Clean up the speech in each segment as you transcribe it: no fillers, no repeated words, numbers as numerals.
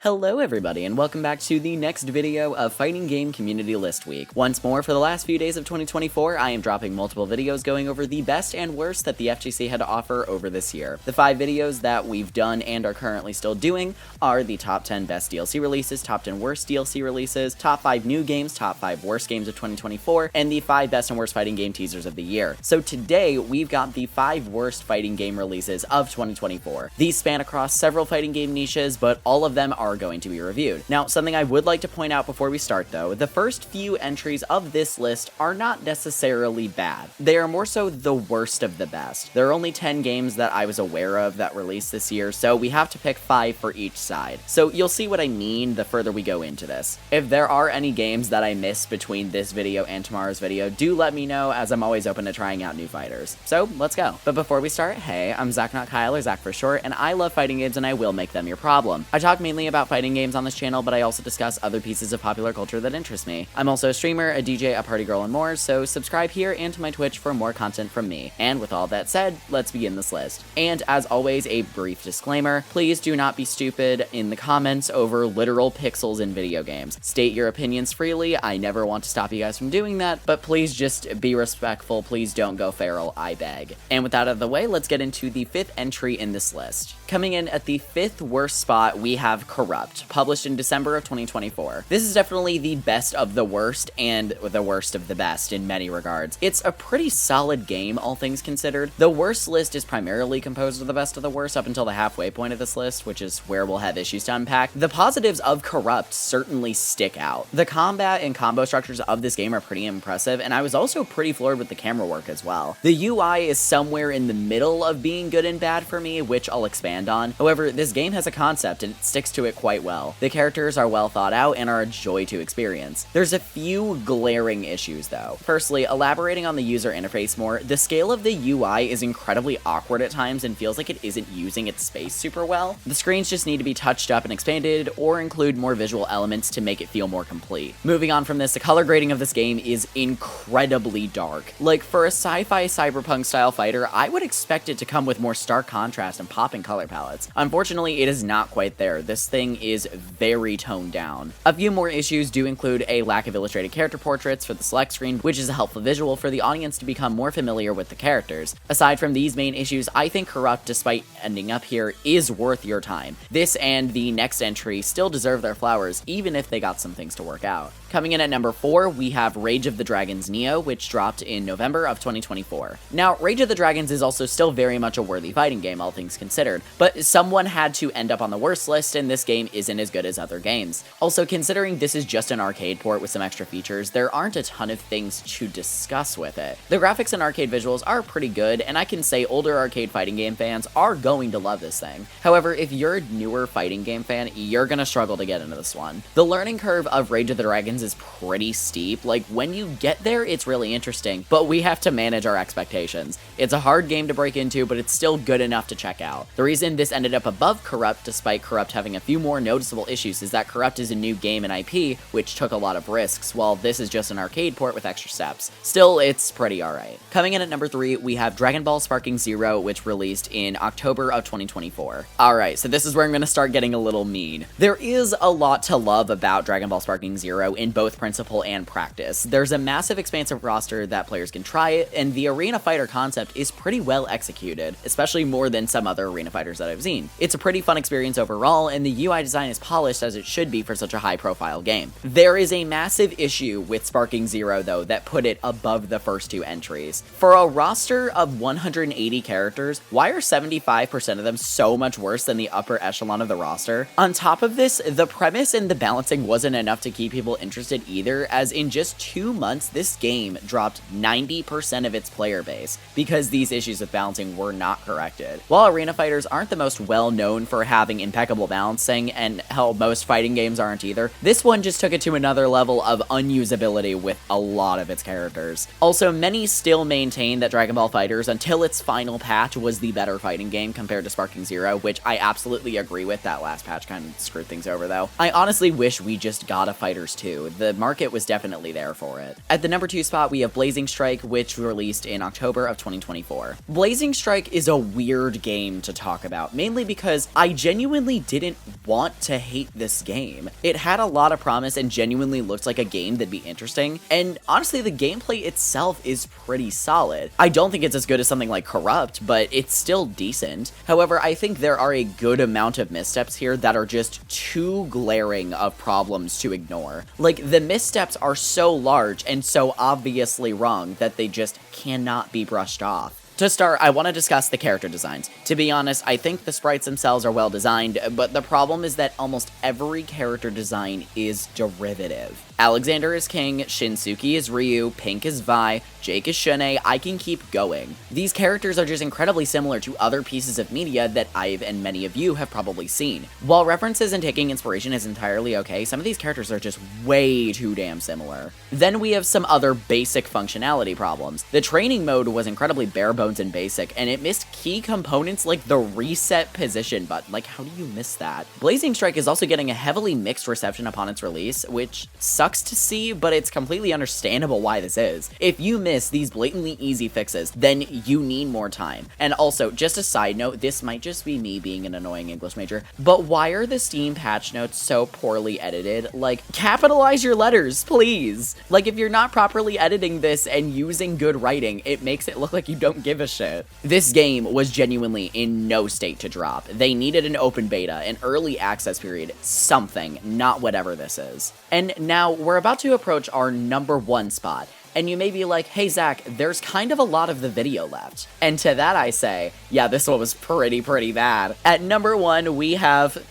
Hello everybody, and welcome back to the next video of Fighting Game Community List Week. Once more, for the last few days of 2024, I am dropping multiple videos going over the best and worst that the FGC had to offer over this year. The 5 videos that we've done and are currently still doing are the top 10 best DLC releases, top 10 worst DLC releases, top 5 new games, top 5 worst games of 2024, and the 5 best and worst fighting game teasers of the year. So today, we've got the 5 worst fighting game releases of 2024. These span across several fighting game niches, but all of them are going to be reviewed. Now, something I would like to point out before we start though, the first few entries of this list are not necessarily bad. They are more so the worst of the best. There are only 10 games that I was aware of that released this year, so we have to pick 5 for each side. So you'll see what I mean the further we go into this. If there are any games that I miss between this video and tomorrow's video, do let me know, as I'm always open to trying out new fighters. So let's go. But before we start, hey, I'm Zak Not Kyle, or Zak for short, and I love fighting games and I will make them your problem. I talk mainly about fighting games on this channel, but I also discuss other pieces of popular culture that interest me. I'm also a streamer, a DJ, a party girl, and more, so subscribe here and to my Twitch for more content from me. And with all that said, let's begin this list. And as always, a brief disclaimer, please do not be stupid in the comments over literal pixels in video games. State your opinions freely, I never want to stop you guys from doing that, but please just be respectful, please don't go feral, I beg. And with that out of the way, let's get into the 5th entry in this list. Coming in at the 5th worst spot, we have Corrupt, published in December of 2024. This is definitely the best of the worst and the worst of the best in many regards. It's a pretty solid game, all things considered. The worst list is primarily composed of the best of the worst up until the halfway point of this list, which is where we'll have issues to unpack. The positives of Corrupt certainly stick out. The combat and combo structures of this game are pretty impressive, and I was also pretty floored with the camera work as well. The UI is somewhere in the middle of being good and bad for me, which I'll expand on. However, this game has a concept and it sticks to it quite well. The characters are well thought out and are a joy to experience. There's a few glaring issues though. Firstly, elaborating on the user interface more, the scale of the UI is incredibly awkward at times and feels like it isn't using its space super well. The screens just need to be touched up and expanded or include more visual elements to make it feel more complete. Moving on from this, the color grading of this game is incredibly dark. Like, for a sci-fi cyberpunk style fighter, I would expect it to come with more stark contrast and popping color palettes. Unfortunately, it is not quite there. This thing is very toned down. A few more issues do include a lack of illustrated character portraits for the select screen, which is a helpful visual for the audience to become more familiar with the characters. Aside from these main issues, I think Corrupt, despite ending up here, is worth your time. This and the next entry still deserve their flowers, even if they got some things to work out. Coming in at number 4, we have Rage of the Dragons Neo, which dropped in November of 2024. Now, Rage of the Dragons is also still very much a worthy fighting game, all things considered, but someone had to end up on the worst list, and this game isn't as good as other games. Also, considering this is just an arcade port with some extra features, there aren't a ton of things to discuss with it. The graphics and arcade visuals are pretty good, and I can say older arcade fighting game fans are going to love this thing. However, if you're a newer fighting game fan, you're gonna struggle to get into this one. The learning curve of Rage of the Dragons is pretty steep. Like, when you get there, it's really interesting, but we have to manage our expectations. It's a hard game to break into, but it's still good enough to check out. The reason this ended up above Corrupt, despite Corrupt having a few more noticeable issues, is that Corrupt is a new game and IP, which took a lot of risks, while this is just an arcade port with extra steps. Still, it's pretty alright. Coming in at number 3, we have Dragon Ball Sparking Zero, which released in October of 2024. Alright, so this is where I'm gonna start getting a little mean. There is a lot to love about Dragon Ball Sparking Zero in both principle and practice. There's a massive expansive roster that players can try, and the arena fighter concept is pretty well executed, especially more than some other arena fighters that I've seen. It's a pretty fun experience overall, and the UI design is polished as it should be for such a high-profile game. There is a massive issue with Sparking Zero, though, that put it above the first 2 entries. For a roster of 180 characters, why are 75% of them so much worse than the upper echelon of the roster? On top of this, the premise and the balancing wasn't enough to keep people interested either, as in just 2 months, this game dropped 90% of its player base because these issues with balancing were not corrected. While arena fighters aren't the most well known for having impeccable balancing, and hell, most fighting games aren't either, this one just took it to another level of unusability with a lot of its characters. Also, many still maintain that Dragon Ball FighterZ, until its final patch, was the better fighting game compared to Sparking Zero, which I absolutely agree with. That last patch kind of screwed things over though. I honestly wish we just got a FighterZ 2. true. The market was definitely there for it. At the number 2 spot, we have Blazing Strike, which released in October of 2024. Blazing Strike is a weird game to talk about, mainly because I genuinely didn't want to hate this game. It had a lot of promise and genuinely looked like a game that'd be interesting, and honestly, the gameplay itself is pretty solid. I don't think it's as good as something like Corrupt, but it's still decent. However, I think there are a good amount of missteps here that are just too glaring of problems to ignore. Like, the missteps are so large and so obviously wrong that they just cannot be brushed off. To start, I want to discuss the character designs. To be honest, I think the sprites themselves are well designed, but the problem is that almost every character design is derivative. Alexander is King, Shinsuke is Ryu, Pink is Vi, Jake is Shun'ei, I can keep going. These characters are just incredibly similar to other pieces of media that I've and many of you have probably seen. While references and taking inspiration is entirely okay, some of these characters are just way too damn similar. Then we have some other basic functionality problems. The training mode was incredibly bare bones and basic, and it missed key components like the reset position button. Like, how do you miss that? Blazing Strike is also getting a heavily mixed reception upon its release, which sucks to see, but it's completely understandable why this is. If you miss these blatantly easy fixes, then you need more time. And also, just a side note, this might just be me being an annoying English major, but why are the Steam patch notes so poorly edited? Like, capitalize your letters, please! Like, if you're not properly editing this and using good writing, it makes it look like you don't give a shit. This game was genuinely in no state to drop. They needed an open beta, an early access period, something, not whatever this is. And now, we're about to approach our number 1 spot. And you may be like, hey Zach, there's kind of a lot of the video left. And to that I say, yeah, this one was pretty bad. At number 1, we have...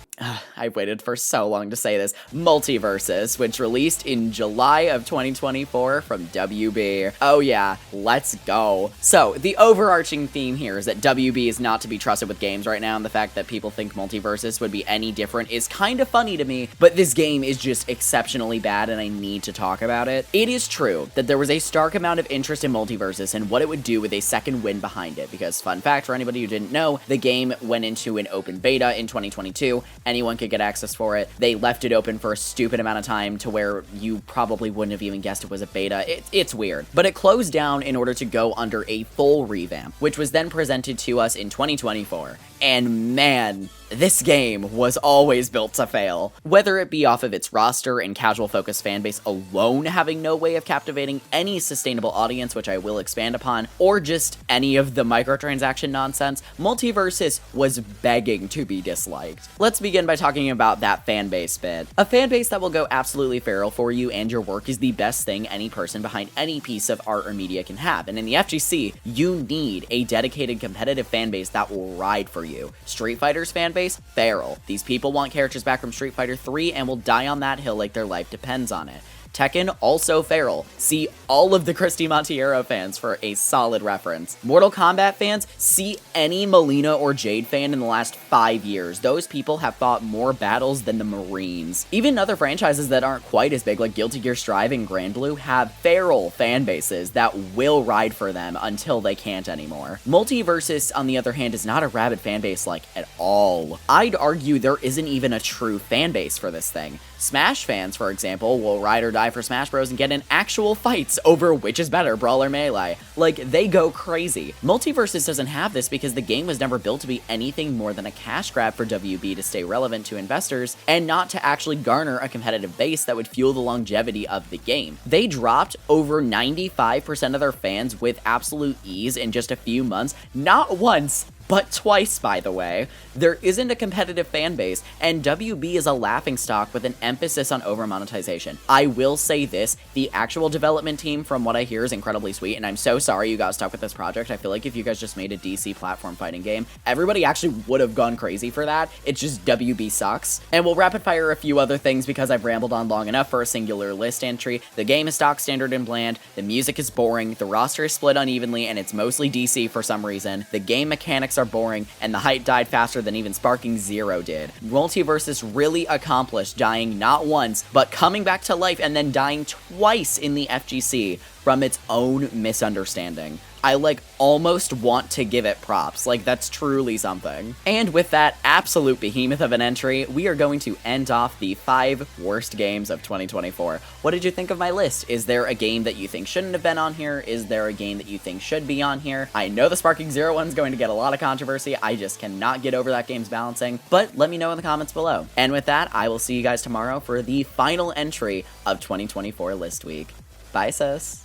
I waited for so long to say this. Multiverses, which released in July of 2024 from WB. Oh yeah, let's go. So, the overarching theme here is that WB is not to be trusted with games right now, and the fact that people think Multiverses would be any different is kind of funny to me, but this game is just exceptionally bad and I need to talk about it. It is true that there was a stark amount of interest in Multiverses and what it would do with a second win behind it, because fun fact for anybody who didn't know, the game went into an open beta in 2022, anyone could get access for it. They left it open for a stupid amount of time to where you probably wouldn't have even guessed it was a beta. It's weird. But it closed down in order to go under a full revamp, which was then presented to us in 2024. And man, this game was always built to fail. Whether it be off of its roster and casual-focused fanbase alone having no way of captivating any sustainable audience, which I will expand upon, or just any of the microtransaction nonsense, Multiverses was begging to be disliked. Let's begin by talking about that fanbase bit. A fanbase that will go absolutely feral for you and your work is the best thing any person behind any piece of art or media can have, and in the FGC, you need a dedicated competitive fanbase that will ride for you. Street Fighter's fanbase, feral. These people want characters back from Street Fighter 3 and will die on that hill like their life depends on it. Tekken, also feral. See all of the Christy Montiero fans for a solid reference. Mortal Kombat fans, see any Melina or Jade fan in the last 5 years. Those people have fought more battles than the Marines. Even other franchises that aren't quite as big, like Guilty Gear Strive and Grand Blue, have feral fan bases that will ride for them until they can't anymore. Multiverses, on the other hand, is not a rabid fan base like at all. I'd argue there isn't even a true fan base for this thing. Smash fans, for example, will ride or die for Smash Bros. And get in actual fights over which is better, Brawl or Melee. Like, they go crazy. Multiverses doesn't have this because the game was never built to be anything more than a cash grab for WB to stay relevant to investors, and not to actually garner a competitive base that would fuel the longevity of the game. They dropped over 95% of their fans with absolute ease in just a few months, not once, but twice, by the way. There isn't a competitive fan base, and WB is a laughingstock with an emphasis on over-monetization. I will say this, the actual development team, from what I hear, is incredibly sweet, and I'm so sorry you got stuck with this project. I feel like if you guys just made a DC platform fighting game, everybody actually would have gone crazy for that. It's just WB sucks. And we'll rapid fire a few other things because I've rambled on long enough for a singular list entry. The game is stock standard and bland, the music is boring, the roster is split unevenly, and it's mostly DC for some reason. The game mechanics are boring, and the hype died faster than even Sparking Zero did. Multiverses really accomplished dying not once, but coming back to life and then dying twice in the FGC from its own misunderstanding. I like almost want to give it props. Like, that's truly something. And with that absolute behemoth of an entry, we are going to end off the 5 worst games of 2024. What did you think of my list? Is there a game that you think shouldn't have been on here? Is there a game that you think should be on here? I know the Sparking Zero one's going to get a lot of controversy. I just cannot get over that game's balancing, but let me know in the comments below. And with that, I will see you guys tomorrow for the final entry of 2024 list week. Bye, sis.